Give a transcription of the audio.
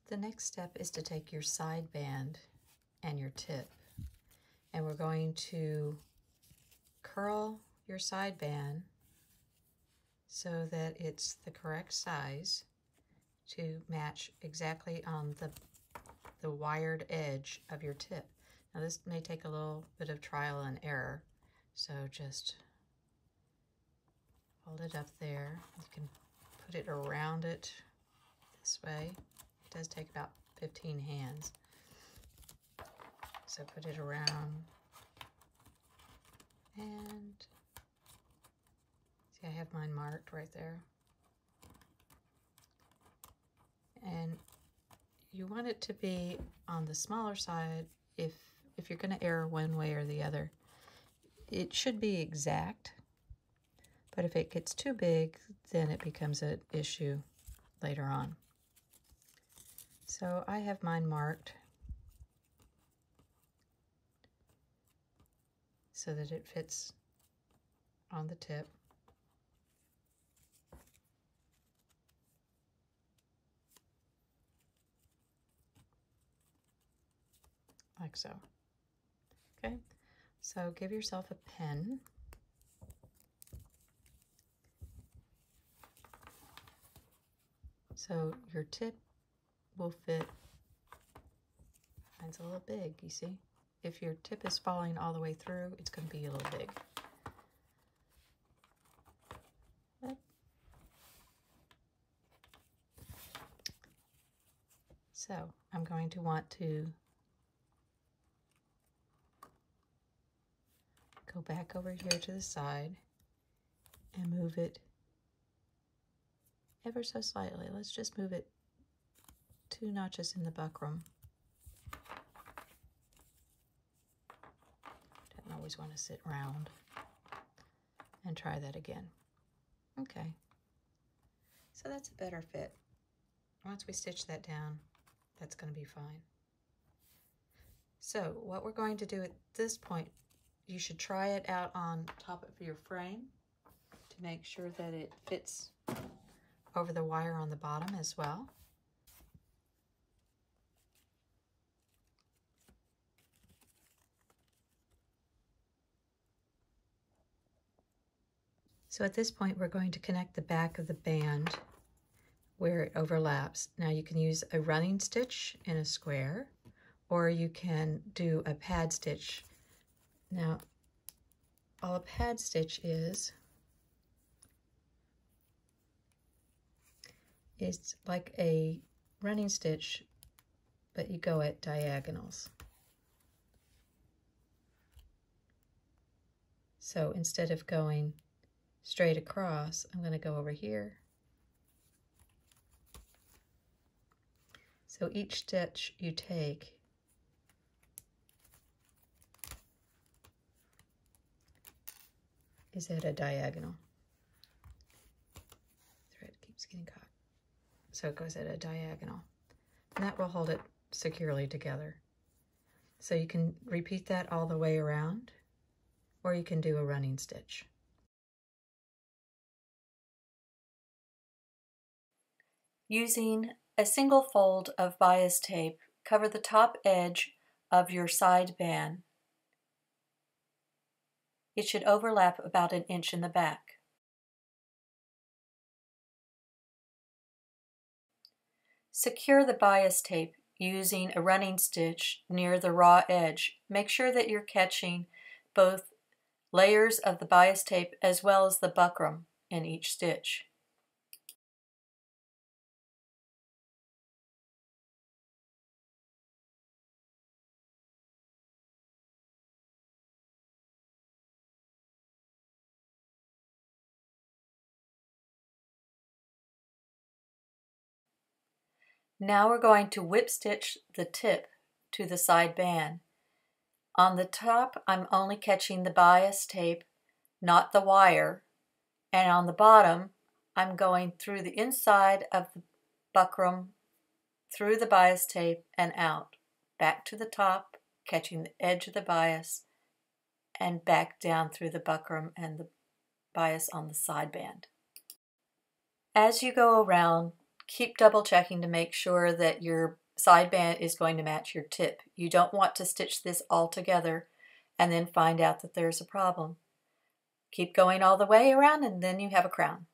The next step is to take your side band and your tip, and we're going to curl your side band so that it's the correct size to match exactly on the wired edge of your tip. Now this may take a little bit of trial and error, so just hold it up there. You can put it around it this way. It does take about 15 hands. So put it around and see, I have mine marked right there. And you want it to be on the smaller side if you're going to err one way or the other. It should be exact, but if it gets too big, then it becomes an issue later on. So I have mine marked so that it fits on the tip. Like so. Okay, so give yourself a pen. So your tip will fit. Mine's a little big, you see? If your tip is falling all the way through, it's going to be a little big. So I'm going to want to go back over here to the side and move it ever so slightly. Let's just move it 2 notches in the buckram. Don't always want to sit round. And try that again. Okay. So that's a better fit. Once we stitch that down, that's going to be fine. So what we're going to do at this point, you should try it out on top of your frame to make sure that it fits over the wire on the bottom as well. So at this point, we're going to connect the back of the band where it overlaps. Now you can use a running stitch in a square, or you can do a pad stitch. Now, all a pad stitch is it's like a running stitch, but you go at diagonals. So instead of going straight across, I'm going to go over here. So each stitch you take is at a diagonal. Thread keeps getting caught. So it goes at a diagonal. And that will hold it securely together. So you can repeat that all the way around, or you can do a running stitch. Using a single fold of bias tape, cover the top edge of your side band. It should overlap about 1 inch in the back. Secure the bias tape using a running stitch near the raw edge. Make sure that you're catching both layers of the bias tape as well as the buckram in each stitch. Now we're going to whip stitch the tip to the side band. On the top, I'm only catching the bias tape, not the wire, and on the bottom, I'm going through the inside of the buckram, through the bias tape and out, back to the top, catching the edge of the bias, and back down through the buckram and the bias on the side band. As you go around, keep double checking to make sure that your side band is going to match your tip. You don't want to stitch this all together and then find out that there's a problem. Keep going all the way around and then you have a crown.